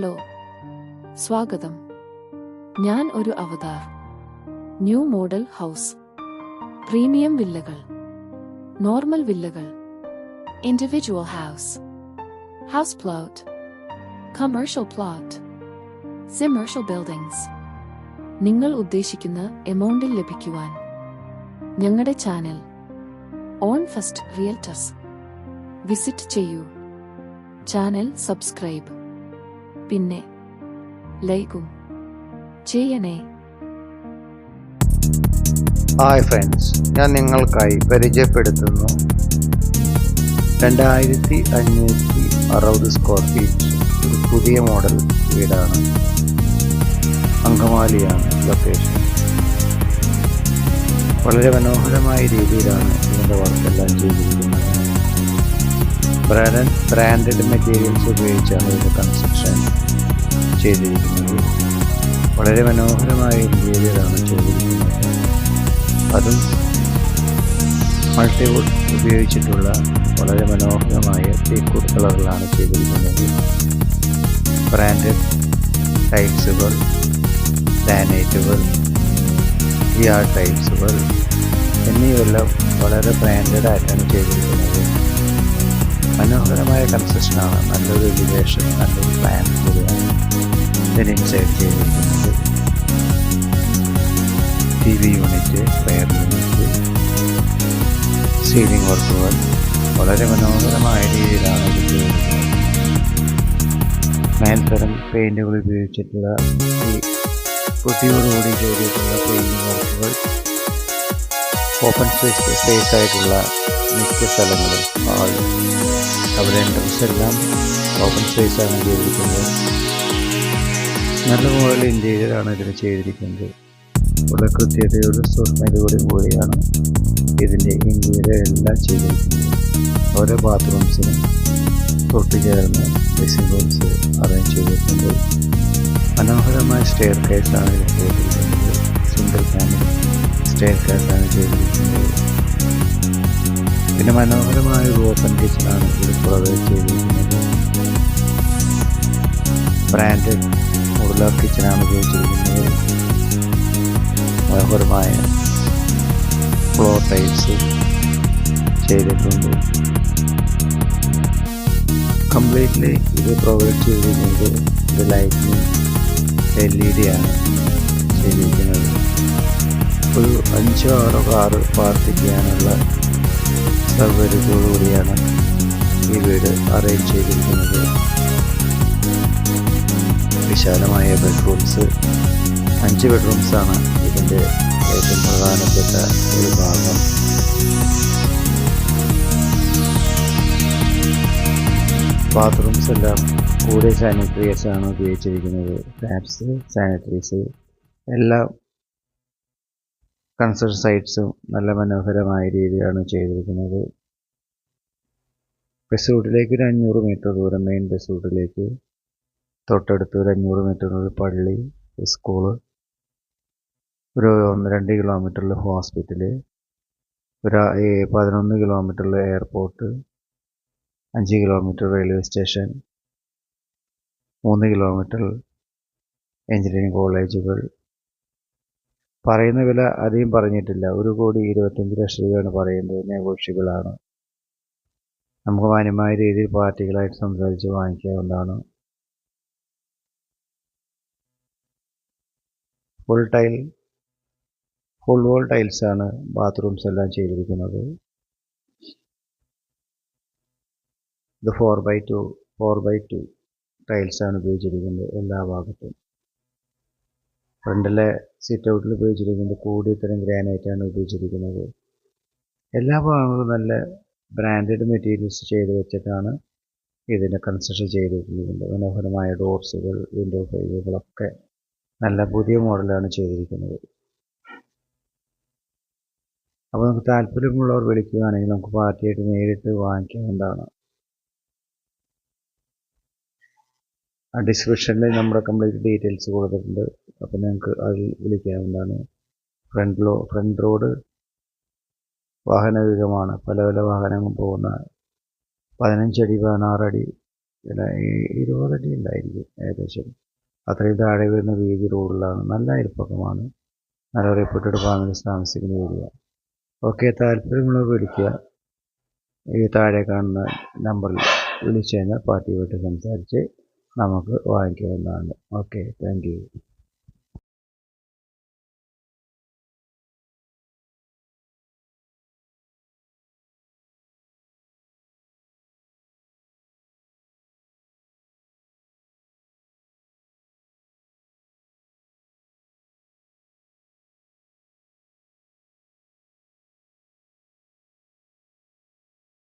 Hello, സ്വാഗതം. ഞാൻ ഒരു avatar. New model house, premium വില്ലകൾ, നോർമൽ വില്ലകൾ, individual house, house plot, commercial plot, commercial buildings. നിങ്ങൾ ഉദ്ദേശിക്കുന്ന എമൗണ്ടിൽ ലഭിക്കുവാൻ ഞങ്ങളുടെ channel on First Realtors visit ചെയ്യൂ. ചാനൽ സബ്സ്ക്രൈബ് പിന്നെ ലൈക്കും ചെയ്യണേ. ഹായ് ഫ്രണ്ട്സ്, ഞാൻ നിങ്ങൾക്കായി പരിചയപ്പെടുത്തുന്നു 2560 സ്ക്വയർ ഫീറ്റ് ഒരു പുതിയ മോഡൽ വീടാണ്. അങ്കമാലിയാണ് ലൊക്കേഷൻ. വളരെ മനോഹരമായ രീതിയിലാണ് ഇതിൻ്റെ വർക്കെല്ലാം ചെയ്തിരിക്കുന്നത്. ബ്രാൻഡഡ് മെറ്റീരിയൽസ് ഉപയോഗിച്ചാണ് ഇതിൻ്റെ കൺസ്ട്രക്ഷൻ ചെയ്തിരിക്കുന്നത്. വളരെ മനോഹരമായ രീതിയിലാണ് ചെയ്തിരിക്കുന്നത്. അതും മൾട്ടിവുഡ് ഉപയോഗിച്ചിട്ടുള്ള വളരെ മനോഹരമായ ടീക്വുഡ് കളറിലാണ് ചെയ്തിരിക്കുന്നത്. ബ്രാൻഡഡ് ടൈൽസുകൾ, ലാനേറ്റുകൾ, ടൈൽസുകൾ എന്നിവയെല്ലാം വളരെ ബ്രാൻഡഡ് ആയിട്ടാണ് ചെയ്തിരിക്കുന്നത്. മനോഹരമായ കൺസ്ട്രക്ഷനാണ്. നല്ലൊരു എലിവേഷൻ, നല്ലൊരു പ്ലാൻ കൂടിയാണ് ഇതിന് ഇൻസൈഡ് ചെയ്തിരിക്കുന്നത്. TV unit, fire unit, ceiling വർക്കുകൾ വളരെ മനോഹരമായ രീതിയിലാണ് ഇത് ചെയ്തിരിക്കുന്നത്. മേൽത്തരം പെയിൻറ്റുകൾ ഉപയോഗിച്ചിട്ടുള്ള ഈ പുതിയോടുകൂടി ചെയ്തിട്ടുള്ള പെയിൻറ്റിംഗ് വർക്കുകൾ ഓപ്പൺ സ്പേസ് ആയിട്ടുള്ള മിക്ക സ്ഥലങ്ങളും അവിടെ എൻട്രൻസ് എല്ലാം ഓപ്പൺ സ്പേസാണ് ചെയ്തിരിക്കുന്നത്. നല്ല മോഡൽ ഇൻറ്റീരിയറാണ് ഇതിന് ചെയ്തിരിക്കുന്നത്. വളരെ കൃത്യതയോടും സൂക്ഷ്മതയോടും കൂടിയാണ് ഇതിൻ്റെ ഇൻറ്റീരിയർ എല്ലാം ചെയ്തിരിക്കുന്നത്. ഓരോ ബാത്റൂംസിനും തൊട്ട് ചേർന്ന് ഡ്രസ്സിംഗ് റൂംസ് അറേഞ്ച് ചെയ്തിട്ടുണ്ട്. മനോഹരമായ സ്റ്റെയർ കേസാണ് ഇത് ചെയ്തിരിക്കുന്നത്. സിംഗിൾ ഫാമിലി സ്റ്റെയർ കേസാണ് ചെയ്തിരിക്കുന്നത്. പിന്നെ മനോഹരമായ ഒരു ഓപ്പൺ കിച്ചണാണ് ഇത് പ്രൊവൈഡ് ചെയ്തിരിക്കുന്നത്. ബ്രാൻഡഡ് മോഡുലാർ കിച്ചണാണ് ഉപയോഗിച്ചിരിക്കുന്നത്. മനോഹരമായ ഫ്ലോർ ടൈൽസ് ചെയ്തിട്ടുണ്ട്. കംപ്ലീറ്റ്ലി ഇത് പ്രൊവൈഡ് ചെയ്തിരിക്കുന്നത് ഇത് ലൈറ്റിനും LED ആണ് ചെയ്തിരിക്കുന്നത്. ഒരു 5-6 കാറ് പാർക്ക് ചെയ്യാനുള്ള സൗകര്യത്തോടുകൂടിയാണ് ഈ വീട് അറേഞ്ച് ചെയ്തിരിക്കുന്നത്. വിശാലമായ ബെഡ്റൂംസ്, 5 ബെഡ്റൂംസാണ് ഇതിൻ്റെ ഏറ്റവും പ്രധാനപ്പെട്ട ഒരു ഭാഗം. ബാത്റൂംസ് എല്ലാം കൂടിയ സാനിറ്ററീസ് ആണ് ഉപയോഗിച്ചിരിക്കുന്നത്. ടാപ്സ്, സാനിറ്ററീസ് എല്ലാം കൺസ്ട്രക്ഷൻ സൈറ്റ്സും നല്ല മനോഹരമായ രീതിയിലാണ് ചെയ്തിരിക്കുന്നത്. ബസ് റൂട്ടിലേക്ക് ഒരു 500 മീറ്റർ ദൂരം, മെയിൻ ബസ് റൂട്ടിലേക്ക് തൊട്ടടുത്ത് ഒരു 500 മീറ്റർ ഒരു പള്ളി, സ്കൂള്, ഒരു 1-2 കിലോമീറ്ററിൽ ഹോസ്പിറ്റല്, ഒരു 11 കിലോമീറ്ററിൽ airport, 5 kilometre railway station, 3 kilometre engineering കോളേജുകൾ. പറയുന്ന വില അധികം പറഞ്ഞിട്ടില്ല. 1,25 ലക്ഷം രൂപയാണ് പറയുന്നത്. നെഗോഷ്യബിളാണ്. നമുക്ക് മാന്യമായ രീതിയിൽ പാർട്ടികളായിട്ട് സംസാരിച്ച് വാങ്ങിക്കാവുന്നതാണ്. ഫുൾ വോൾ ടൈൽസാണ് ബാത്റൂംസ് എല്ലാം ചെയ്തിരിക്കുന്നത്. ഇത് 4x2 ടൈൽസാണ് ഉപയോഗിച്ചിരിക്കുന്നത് എല്ലാ ഭാഗത്തും. ഫ്രണ്ടിലെ സിറ്റ് ഔട്ടിൽ ഉപയോഗിച്ചിരിക്കുന്നത് കൂടിയ തരം ഗ്രാനൈറ്റാണ് ഉപയോഗിച്ചിരിക്കുന്നത്. എല്ലാ ഭാഗങ്ങളും നല്ല ബ്രാൻഡഡ് മെറ്റീരിയൽസ് ചെയ്ത് വെച്ചിട്ടാണ് ഇതിൻ്റെ കൺസ്ട്രക്ഷൻ ചെയ്തിരിക്കുന്നത്. മനോഹരമായ ഡോർസുകൾ, വിൻഡോ ഫൈലുകളൊക്കെ നല്ല പുതിയ മോഡലാണ് ചെയ്തിരിക്കുന്നത്. അപ്പോൾ നമുക്ക് താല്പര്യമുള്ളവർ വിളിക്കുകയാണെങ്കിൽ നമുക്ക് പാർട്ടിയായിട്ട് നേരിട്ട് വാങ്ങിക്കാവുന്നതാണ്. ഡിസ്ക്രിപ്ഷനിൽ നമ്മുടെ കംപ്ലീറ്റ് ഡീറ്റെയിൽസ് കൊടുത്തിട്ടുണ്ട്. അപ്പോൾ നിങ്ങൾക്ക് അതിൽ വിളിക്കാവുന്നതാണ്. ഫ്രണ്ട് റോഡ് വാഹനവേഗമാണ്. പല വാഹനങ്ങൾ പോകുന്ന 15 അടി 16 അടി 20 അടി ഉണ്ടായിരിക്കും ഏകദേശം. അത്രയും താഴെ വരുന്ന വീതി റോഡിലാണ്. നല്ല അയൽപ്പക്കമാണ്. നല്ല റിപ്പൂട്ടഡ് ഫാമിലീസ് താമസിക്കുന്ന ഏരിയ. ഓക്കെ, താല്പര്യമുള്ളവർ വിളിക്കുക. ഈ താഴെ കാണുന്ന നമ്പറിൽ വിളിച്ചു കഴിഞ്ഞാൽ പാർട്ടിയുമായിട്ട് സംസാരിച്ച് നമുക്ക് വാങ്ങിക്കാവുന്നതാണ്. Okay, thank you.